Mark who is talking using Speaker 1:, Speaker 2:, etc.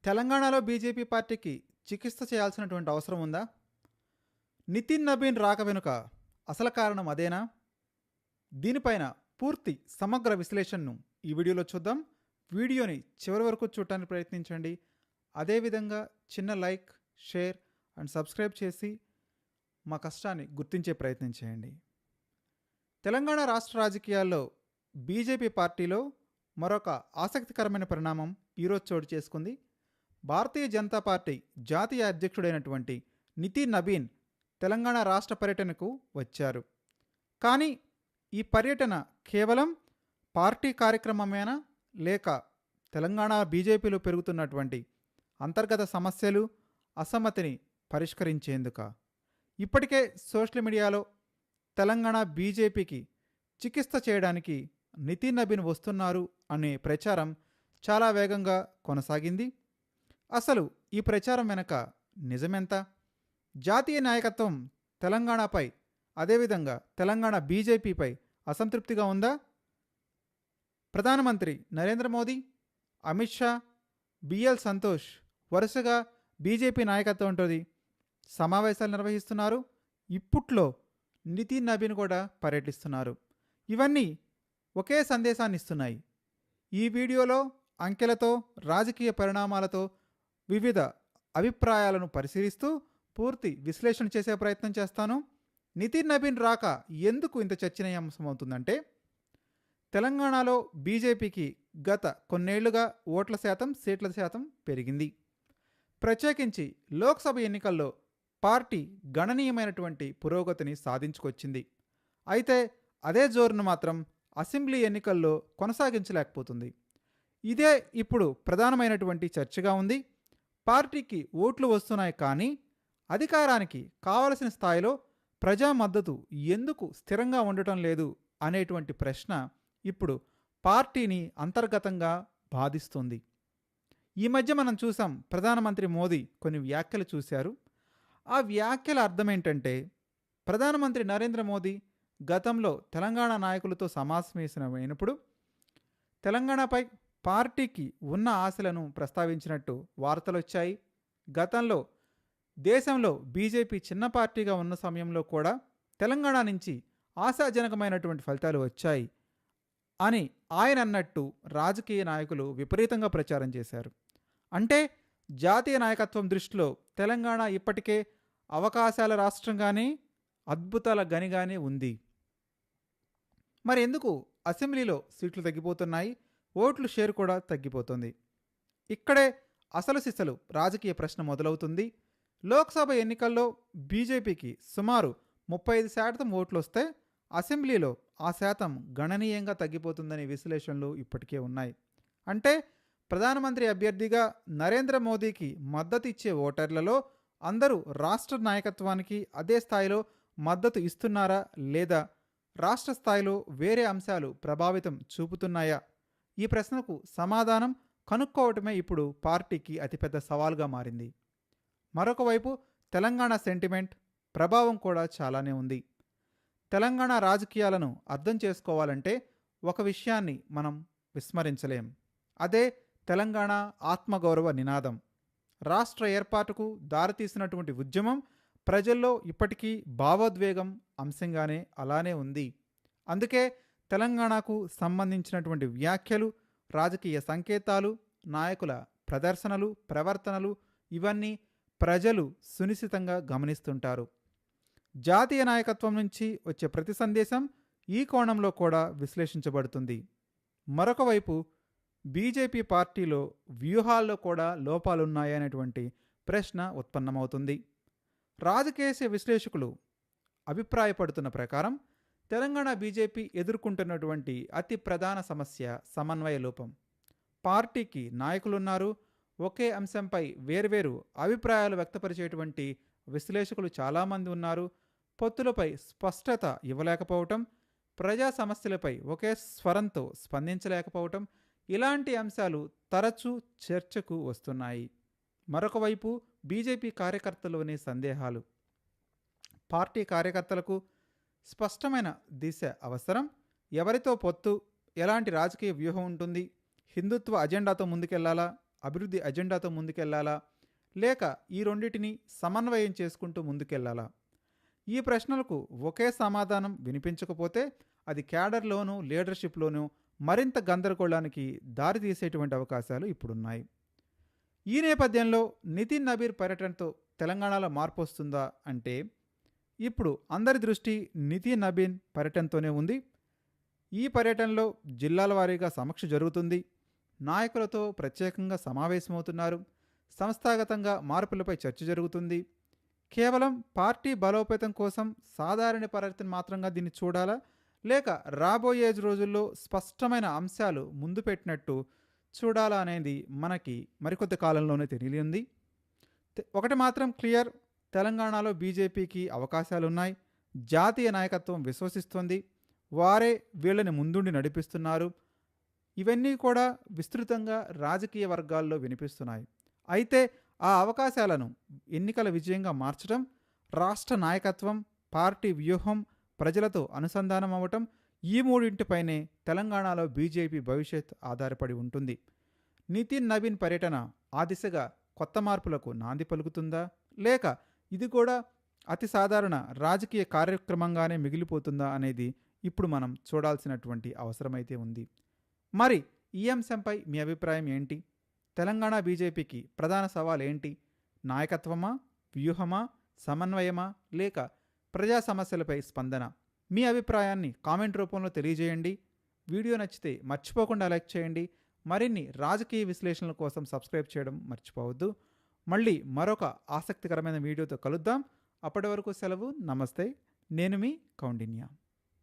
Speaker 1: తెలంగాణలో బీజేపీ పార్టీకి చికిత్స చేయాల్సినటువంటి అవసరం ఉందా? నితిన్ నబీన్ రాక వెనుక అసలు కారణం అదేనా? దీనిపైన పూర్తి సమగ్ర విశ్లేషణను ఈ వీడియోలో చూద్దాం. వీడియోని చివరి వరకు చూడటానికి ప్రయత్నించండి. అదేవిధంగా చిన్న లైక్, షేర్ అండ్ సబ్స్క్రైబ్ చేసి మా కష్టాన్ని గుర్తించే ప్రయత్నం చేయండి. తెలంగాణ రాష్ట్ర రాజకీయాల్లో బీజేపీ పార్టీలో మరొక ఆసక్తికరమైన పరిణామం ఈరోజు చోటు చేసుకుంది. భారతీయ జనతా పార్టీ జాతీయ అధ్యక్షుడైనటువంటి నితిన్ నబీన్ తెలంగాణ రాష్ట్ర పర్యటనకు వచ్చారు. కానీ ఈ పర్యటన కేవలం పార్టీ కార్యక్రమమేనా, లేక తెలంగాణ బీజేపీలో పెరుగుతున్నటువంటి అంతర్గత సమస్యలు, అసమ్మతిని పరిష్కరించేందుక? ఇప్పటికే సోషల్ మీడియాలో తెలంగాణ బీజేపీకి చికిత్స చేయడానికి నితిన్ నబీన్ వస్తున్నారు అనే ప్రచారం చాలా వేగంగా కొనసాగింది. అసలు ఈ ప్రచారం వెనక నిజమెంత? జాతీయ నాయకత్వం తెలంగాణపై, అదేవిధంగా తెలంగాణ బీజేపీపై అసంతృప్తిగా ఉందా? ప్రధానమంత్రి నరేంద్ర మోదీ, అమిత్ షా, బిఎల్ సంతోష్ వరుసగా బీజేపీ నాయకత్వంతో సమావేశాలు నిర్వహిస్తున్నారు. ఇప్పట్లో నితిన్ నబీన్ కూడా పర్యటిస్తున్నారు. ఇవన్నీ ఒకే సందేశాన్ని ఇస్తున్నాయి. ఈ వీడియోలో అంకెలతో, రాజకీయ పరిణామాలతో వివిధ అభిప్రాయాలను పరిశీలిస్తూ పూర్తి విశ్లేషణ చేసే ప్రయత్నం చేస్తాను. నితిన్ నబీన్ రాక ఎందుకు ఇంత చర్చనీయాంశమవుతుందంటే, తెలంగాణలో బీజేపీకి గత కొన్నేళ్లుగా ఓట్ల శాతం, సీట్ల శాతం పెరిగింది. ప్రత్యేకించి లోక్సభ ఎన్నికల్లో పార్టీ గణనీయమైనటువంటి పురోగతిని సాధించుకొచ్చింది. అయితే అదే జోరును మాత్రం అసెంబ్లీ ఎన్నికల్లో కొనసాగించలేకపోతుంది. ఇదే ఇప్పుడు ప్రధానమైనటువంటి చర్చగా ఉంది. పార్టీకి ఓట్లు వస్తున్నాయి, కానీ అధికారానికి కావలసిన స్థాయిలో ప్రజా మద్దతు ఎందుకు స్థిరంగా ఉండటం లేదు అనేటువంటి ప్రశ్న ఇప్పుడు పార్టీని అంతర్గతంగా బాధిస్తుంది. ఈ మధ్య మనం చూసాం, ప్రధానమంత్రి మోదీ కొన్ని వ్యాఖ్యలు చూశారు. ఆ వ్యాఖ్యల అర్థం ఏంటంటే, ప్రధానమంత్రి నరేంద్ర మోదీ గతంలో తెలంగాణ నాయకులతో సమావేశమైనప్పుడు తెలంగాణపై పార్టీకి ఉన్న ఆశలను ప్రస్తావించినట్టు వార్తలు వచ్చాయి. గతంలో దేశంలో బీజేపీ చిన్న పార్టీగా ఉన్న సమయంలో కూడా తెలంగాణ నుంచి ఆశాజనకమైనటువంటి ఫలితాలు వచ్చాయి అని ఆయన అన్నట్టు రాజకీయ నాయకులు విపరీతంగా ప్రచారం చేశారు. అంటే జాతీయ నాయకత్వం దృష్టిలో తెలంగాణ ఇప్పటికే అవకాశాల రాష్ట్రంగానే, అద్భుతాల గనిగానే ఉంది. మరి ఎందుకు అసెంబ్లీలో సీట్లు తగ్గిపోతున్నాయి, ఓట్లు షేర్ కూడా తగ్గిపోతుంది? ఇక్కడే అసలు సిసలు రాజకీయ ప్రశ్న మొదలవుతుంది. లోక్సభ ఎన్నికల్లో బీజేపీకి సుమారు 35% ఓట్లు వస్తే అసెంబ్లీలో ఆ శాతం గణనీయంగా తగ్గిపోతుందనే విశ్లేషణలు ఇప్పటికే ఉన్నాయి. అంటే ప్రధానమంత్రి అభ్యర్థిగా నరేంద్ర మోదీకి మద్దతు ఇచ్చే ఓటర్లలో అందరూ రాష్ట్ర నాయకత్వానికి అదే స్థాయిలో మద్దతు ఇస్తున్నారా, లేదా రాష్ట్ర స్థాయిలో వేరే అంశాలు ప్రభావితం చూపుతున్నాయా? ఈ ప్రశ్నకు సమాధానం కనుక్కోవటమే ఇప్పుడు పార్టీకి అతిపెద్ద సవాల్గా మారింది. మరొక వైపు తెలంగాణ సెంటిమెంట్ ప్రభావం కూడా చాలానే ఉంది. తెలంగాణ రాజకీయాలను అర్థం చేసుకోవాలంటే ఒక విషయాన్ని మనం విస్మరించలేం. అదే తెలంగాణ ఆత్మగౌరవ నినాదం. రాష్ట్ర ఏర్పాటుకు దారితీసినటువంటి ఉద్యమం ప్రజల్లో ఇప్పటికీ భావోద్వేగం అంశంగానే అలానే ఉంది. అందుకే తెలంగాణకు సంబంధించినటువంటి వ్యాఖ్యలు, రాజకీయ సంకేతాలు, నాయకుల ప్రదర్శనలు, ప్రవర్తనలు ఇవన్నీ ప్రజలు సునిశితంగా గమనిస్తుంటారు. జాతీయ నాయకత్వం నుంచి వచ్చే ప్రతి సందేశం ఈ కోణంలో కూడా విశ్లేషించబడుతుంది. మరొక వైపు బీజేపీ పార్టీలో వ్యూహాల్లో కూడా లోపాలున్నాయనేటువంటి ప్రశ్న ఉత్పన్నమవుతుంది. రాజకీయ విశ్లేషకులు అభిప్రాయపడుతున్న ప్రకారం తెలంగాణ బీజేపీ ఎదుర్కొంటున్నటువంటి అతి ప్రధాన సమస్య సమన్వయ లోపం. పార్టీకి నాయకులున్నారు, ఒకే అంశంపై వేర్వేరు అభిప్రాయాలు వ్యక్తపరిచేటువంటి విశ్లేషకులు చాలామంది ఉన్నారు. పొత్తులపై స్పష్టత ఇవ్వలేకపోవటం, ప్రజా సమస్యలపై ఒకే స్వరంతో స్పందించలేకపోవటం, ఇలాంటి అంశాలు తరచూ చర్చకు వస్తున్నాయి. మరొక వైపు బీజేపీ కార్యకర్తలోని సందేహాలు. పార్టీ కార్యకర్తలకు స్పష్టమైన దిశ అవసరం. ఎవరితో పొత్తు, ఎలాంటి రాజకీయ వ్యూహం ఉంటుంది, హిందుత్వ అజెండాతో ముందుకెళ్లాలా, అభివృద్ధి అజెండాతో ముందుకెళ్లాలా, లేక ఈ రెండిటిని సమన్వయం చేసుకుంటూ ముందుకెళ్లాలా? ఈ ప్రశ్నలకు ఒకే సమాధానం వినిపించకపోతే అది క్యాడర్లోనూ లీడర్షిప్లోనూ మరింత గందరగోళానికి దారితీసేటువంటి అవకాశాలు ఇప్పుడున్నాయి. ఈ నేపథ్యంలో నితిన్ నబీర్ పర్యటనతో తెలంగాణలో మార్పు వస్తుందా అంటే ఇప్పుడు అందరి దృష్టి నితిన్ నబీన్ పర్యటనతోనే ఉంది. ఈ పర్యటనలో జిల్లాల వారీగా సమీక్ష జరుగుతుంది. నాయకులతో ప్రత్యేకంగా సమావేశమవుతున్నారు. సంస్థాగతంగా మార్పులపై చర్చ జరుగుతుంది. కేవలం పార్టీ బలోపేతం కోసం సాధారణ పర్యటన మాత్రంగా దీన్ని చూడాలా, లేక రాబోయే రోజుల్లో స్పష్టమైన అంశాలు ముందు పెట్టినట్టు చూడాలా అనేది మనకి మరికొద్ది కాలంలోనే తెలియనుంది. ఒకటి మాత్రం క్లియర్, తెలంగాణలో బీజేపీకి అవకాశాలున్నాయి. జాతీయ నాయకత్వం విశ్వసిస్తోంది. వారే వీళ్ళని ముందుండి నడిపిస్తున్నారు. ఇవన్నీ కూడా విస్తృతంగా రాజకీయ వర్గాల్లో వినిపిస్తున్నాయి. అయితే ఆ అవకాశాలను ఎన్నికల విజయంగా మార్చడం, రాష్ట్ర నాయకత్వం, పార్టీ వ్యూహం, ప్రజలతో అనుసంధానం అవ్వటం, ఈ మూడింటిపైనే తెలంగాణలో బీజేపీ భవిష్యత్ ఆధారపడి ఉంటుంది. నితిన్ నబీన్ పర్యటన ఆ దిశగా కొత్త మార్పులకు నాంది పలుకుతుందా, లేక ఇది కూడా అతి సాధారణ రాజకీయ కార్యక్రమంగానే మిగిలిపోతుందా అనేది ఇప్పుడు మనం చూడాల్సినటువంటి అవసరమైతే ఉంది. మరి ఈ అంశంపై మీ అభిప్రాయం ఏంటి? తెలంగాణ బీజేపీకి ప్రధాన సవాల్ ఏంటి? నాయకత్వమా, వ్యూహమా, సమన్వయమా, లేక ప్రజా సమస్యలపై స్పందన? మీ అభిప్రాయాన్ని కామెంట్ రూపంలో తెలియజేయండి. వీడియో నచ్చితే మర్చిపోకుండా లైక్ చేయండి. మరిన్ని రాజకీయ విశ్లేషణల కోసం సబ్స్క్రైబ్ చేయడం మర్చిపోవద్దు. మళ్ళీ మరొక ఆసక్తికరమైన వీడియోతో కలుద్దాం. అప్పటి వరకు సెలవు. నమస్తే. నేను మీ కౌండిన్య.